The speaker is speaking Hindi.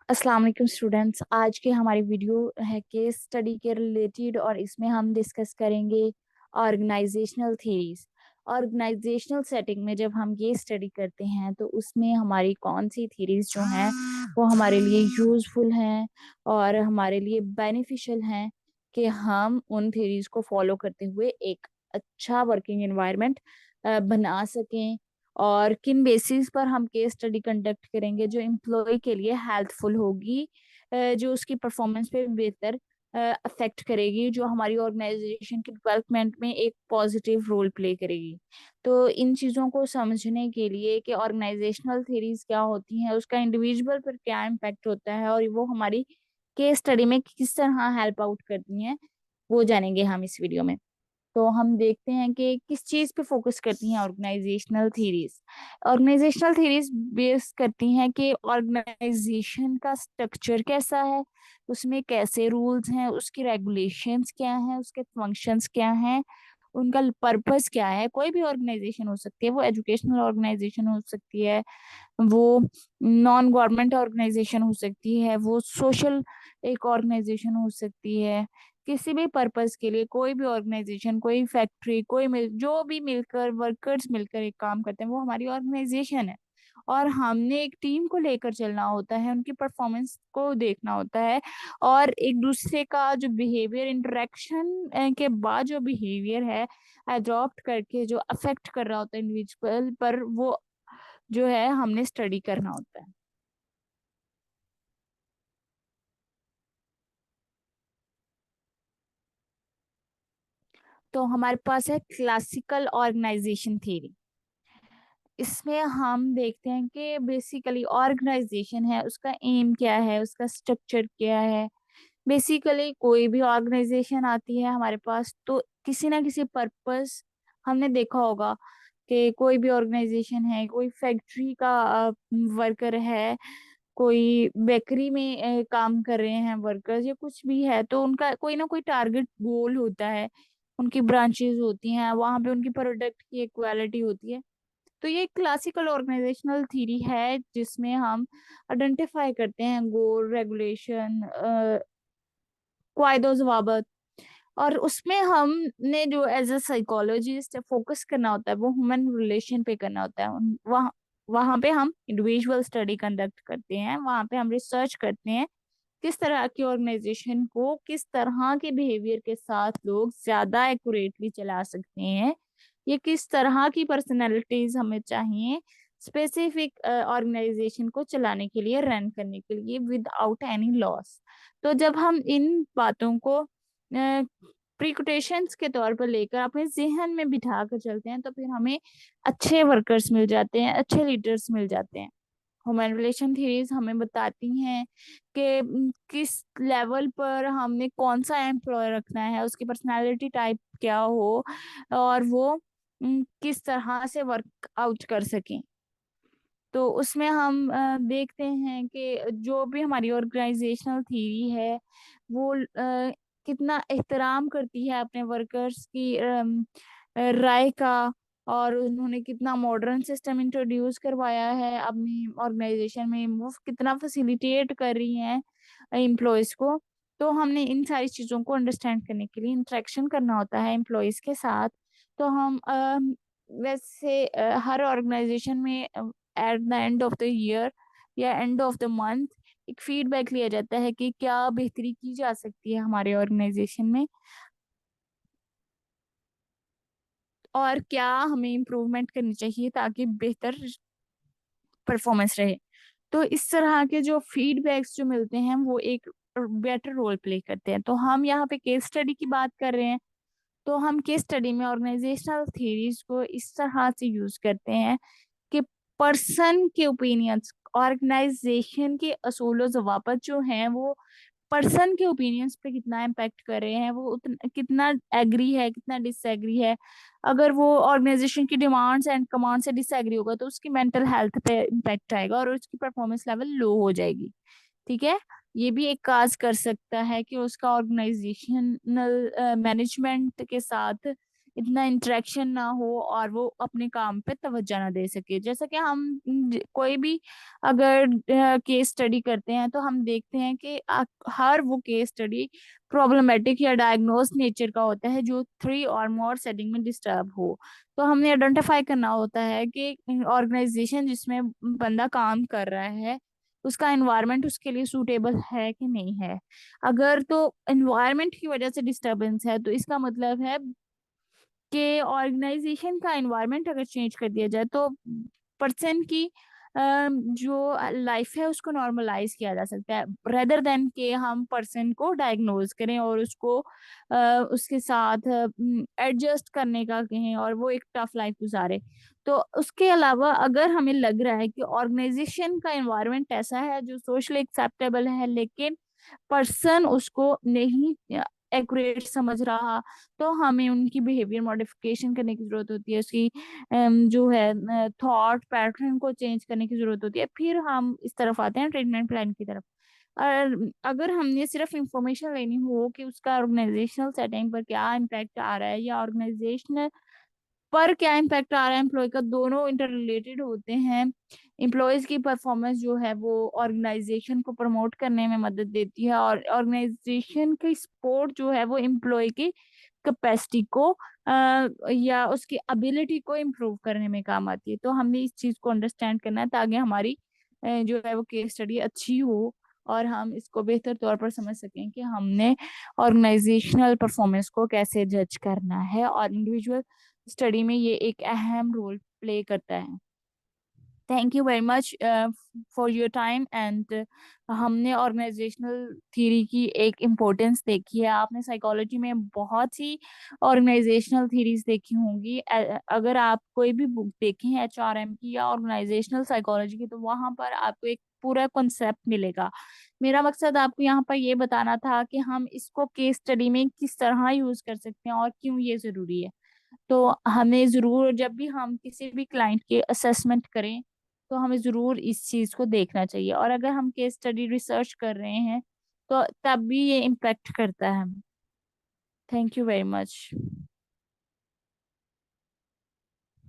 अस्सलाम वालेकुम स्टूडेंट्स। आज की हमारी वीडियो है केस स्टडी के रिलेटेड और इसमें हम डिस्कस करेंगे ऑर्गेनाइजेशनल थीरीज। ऑर्गेनाइजेशनल सेटिंग में जब हम ये स्टडी करते हैं तो उसमें हमारी कौन सी थीरीज जो हैं वो हमारे लिए यूजफुल हैं और हमारे लिए बेनिफिशियल हैं कि हम उन थीरीज को फॉलो करते हुए एक अच्छा वर्किंग एनवायरनमेंट बना सकें। और किन बेसिस पर हम केस स्टडी कंडक्ट करेंगे जो एम्प्लॉय के लिए हेल्पफुल होगी, जो उसकी परफॉर्मेंस पे बेहतर अफेक्ट करेगी, जो हमारी ऑर्गेनाइजेशन के डेवलपमेंट में एक पॉजिटिव रोल प्ले करेगी। तो इन चीज़ों को समझने के लिए कि ऑर्गेनाइजेशनल थ्योरीज क्या होती हैं, उसका इंडिविजुअल पर क्या इम्पैक्ट होता है और वो हमारी केस स्टडी में किस तरह हेल्प आउट करती हैं, वो जानेंगे हम इस वीडियो में। तो हम देखते हैं कि किस चीज पे फोकस करती हैं organisational theories. Organisational theories base करती हैं कि ऑर्गेनाइजेशन का स्ट्रक्चर कैसा है, उसमें कैसे रूल्स हैं, उसकी रेगुलेशंस क्या हैं, उसके फंक्शंस क्या हैं, उनका पर्पस क्या है। कोई भी ऑर्गेनाइजेशन हो सकती है, वो एजुकेशनल ऑर्गेनाइजेशन हो सकती है, वो नॉन गवर्नमेंट ऑर्गेनाइजेशन हो सकती है, वो सोशल एक ऑर्गेनाइजेशन हो सकती है। किसी भी पर्पस के लिए कोई भी ऑर्गेनाइजेशन, कोई फैक्ट्री, जो भी मिलकर वर्कर्स मिलकर एक काम करते हैं वो हमारी ऑर्गेनाइजेशन है। और हमने एक टीम को लेकर चलना होता है, उनकी परफॉर्मेंस को देखना होता है और एक दूसरे का जो बिहेवियर, इंटरेक्शन के बाद जो बिहेवियर है अडॉप्ट करके जो अफेक्ट कर रहा होता है इंडिविजुअल पर, वो जो है हमने स्टडी करना होता है। तो हमारे पास है क्लासिकल ऑर्गेनाइजेशन थ्योरी। इसमें हम देखते हैं कि बेसिकली ऑर्गेनाइजेशन है, उसका एम क्या है, उसका स्ट्रक्चर क्या है। बेसिकली कोई भी ऑर्गेनाइजेशन आती है हमारे पास तो किसी ना किसी पर्पस, हमने देखा होगा कि कोई भी ऑर्गेनाइजेशन है, कोई फैक्ट्री का वर्कर है, कोई बेकरी में काम कर रहे हैं वर्कर्स या कुछ भी है, तो उनका कोई ना कोई टारगेट गोल होता है। उनकी ब्रांचेस होती हैं, वहां पे उनकी प्रोडक्ट की एक क्वालिटी होती है। तो ये क्लासिकल ऑर्गेनाइजेशनल थ्योरी है जिसमें हम आइडेंटिफाई करते हैं गोल, रेगुलेशन, कायदो जवाबत। और उसमें हमने जो एज अ साइकोलॉजिस्ट फोकस करना होता है वो ह्यूमन रिलेशन पे करना होता है। वहाँ वहाँ पे हम इंडिविजुअल स्टडी कंडक्ट करते हैं, वहाँ पे हम रिसर्च करते हैं किस तरह की ऑर्गेनाइजेशन को किस तरह के बिहेवियर के साथ लोग ज्यादा एक्यूरेटली चला सकते हैं, ये किस तरह की पर्सनैलिटीज हमें चाहिए स्पेसिफिक ऑर्गेनाइजेशन को चलाने के लिए, रन करने के लिए विदाउट एनी लॉस। तो जब हम इन बातों को प्रिकॉशंस के तौर पर लेकर अपने जहन में बिठा कर चलते हैं तो फिर हमें अच्छे वर्कर्स मिल जाते हैं, अच्छे लीडर्स मिल जाते हैं। ह्यूमन रिलेशन थ्योरीज हमें बताती हैं कि किस लेवल पर हमने कौन सा एम्प्लॉय रखना है, उसकी पर्सनालिटी टाइप क्या हो और वो किस तरह से वर्क आउट कर सकें। तो उसमें हम देखते हैं कि जो भी हमारी ऑर्गेनाइजेशनल थीरी है वो कितना एहतराम करती है अपने वर्कर्स की राय का, और उन्होंने कितना मॉडर्न सिस्टम इंट्रोड्यूस करवाया है अपनी ऑर्गेनाइजेशन में, वो कितना फैसिलिटेट कर रही हैं एम्प्लॉयज को। तो हमने इन सारी चीज़ों को अंडरस्टैंड करने के लिए इंटरेक्शन करना होता है एम्प्लॉयज के साथ। तो हम वैसे हर ऑर्गेनाइजेशन में at the end of the year या एंड ऑफ द मंथ एक फीडबैक लिया जाता है कि क्या बेहतरी की जा सकती है हमारे ऑर्गेनाइजेशन में और क्या हमें इम्प्रूवमेंट करनी चाहिए ताकि बेहतर परफॉर्मेंस रहे। तो इस तरह के जो फीडबैक्स जो मिलते हैं वो एक बेटर रोल प्ले करते हैं। तो हम यहाँ पे केस स्टडी की बात कर रहे हैं, तो हम केस स्टडी में ऑर्गेनाइजेशनल थ्योरीज को इस तरह से यूज करते हैं कि पर्सन के ओपिनियंस, ऑर्गेनाइजेशन के असूल जवाबत जो हैं वो पर्सन के ओपिनियंस पे कितना इम्पेक्ट कर रहे हैं, वो कितना एग्री है, कितना डिसएग्री है। अगर वो ऑर्गेनाइजेशन की डिमांड्स एंड कमांड से डिसएग्री होगा तो उसकी मेंटल हेल्थ पे इम्पेक्ट आएगा और उसकी परफॉर्मेंस लेवल लो हो जाएगी। ठीक है, ये भी एक काज कर सकता है कि उसका ऑर्गेनाइजेशनल मैनेजमेंट के साथ इतना इंटरेक्शन ना हो और वो अपने काम पे तवज्जो ना दे सके। जैसा कि हम कोई भी अगर केस स्टडी करते हैं तो हम देखते हैं कि हर वो केस स्टडी प्रॉब्लमेटिक या डायग्नोज नेचर का होता है जो 3 और मोर सेटिंग में डिस्टर्ब हो। तो हमने आइडेंटिफाई करना होता है कि ऑर्गेनाइजेशन जिसमें बंदा काम कर रहा है उसका एनवायरनमेंट उसके लिए सूटेबल है कि नहीं है। अगर तो एनवायरनमेंट की वजह से डिस्टरबेंस है तो इसका मतलब है कि ऑर्गेनाइजेशन का एनवायरनमेंट अगर चेंज कर दिया जाए तो पर्सन की जो लाइफ है उसको नॉर्मलाइज किया जा सकता है, रेदर देन कि हम पर्सन को डायग्नोज करें और उसको उसके साथ एडजस्ट करने का कहें और वो एक टफ लाइफ गुजारे। तो उसके अलावा अगर हमें लग रहा है कि ऑर्गेनाइजेशन का एनवायरनमेंट ऐसा है जो सोशली एक्सेप्टेबल है लेकिन पर्सन उसको नहीं एक्यूरेट समझ रहा, तो हमें उनकी बिहेवियर मॉडिफिकेशन करने की जरूरत होती है, उसकी जो है थॉट पैटर्न को चेंज करने की जरूरत होती है। फिर हम इस तरफ आते हैं ट्रीटमेंट प्लान की तरफ। और अगर हमने सिर्फ इंफॉर्मेशन लेनी हो कि उसका ऑर्गेनाइजेशनल सेटिंग पर क्या इम्पैक्ट आ रहा है या ऑर्गेनाइजेशनल पर क्या इम्पैक्ट आ रहा है एम्प्लॉय का, दोनों इंटर रिलेटेड होते हैं। एम्प्लॉयज की परफॉर्मेंस जो है वो ऑर्गेनाइजेशन को प्रमोट करने में मदद देती है और ऑर्गेनाइजेशन की सपोर्ट जो है वो एम्प्लॉय की कैपेसिटी को या उसकी एबिलिटी को इम्प्रूव करने में काम आती है। तो हमें इस चीज को अंडरस्टैंड करना है ताकि हमारी जो है वो केस स्टडी अच्छी हो और हम इसको बेहतर तौर पर समझ सकें कि हमने ऑर्गेनाइजेशनल परफॉर्मेंस को कैसे जज करना है और इंडिविजुअल स्टडी में ये एक अहम रोल प्ले करता है। Thank you very much for your time and हमने ऑर्गेनाइजेशनल थ्योरी की एक इम्पोर्टेंस देखी है। आपने साइकोलॉजी में बहुत सी ऑर्गेनाइजेशनल थ्योरीज देखी होंगी। अगर आप कोई भी बुक देखें एचआरएम की या ऑर्गेनाइजेशनल साइकोलॉजी की तो वहां पर आपको एक पूरा कॉन्सेप्ट मिलेगा। मेरा मकसद आपको यहाँ पर ये बताना था कि हम इसको केस स्टडी में किस तरह यूज कर सकते हैं और क्यों ये जरूरी है। तो हमें जरूर जब भी हम किसी भी क्लाइंट के असेसमेंट करें तो हमें जरूर इस चीज को देखना चाहिए और अगर हम केस स्टडी रिसर्च कर रहे हैं तो तब भी ये इम्पेक्ट करता है। Thank you very much.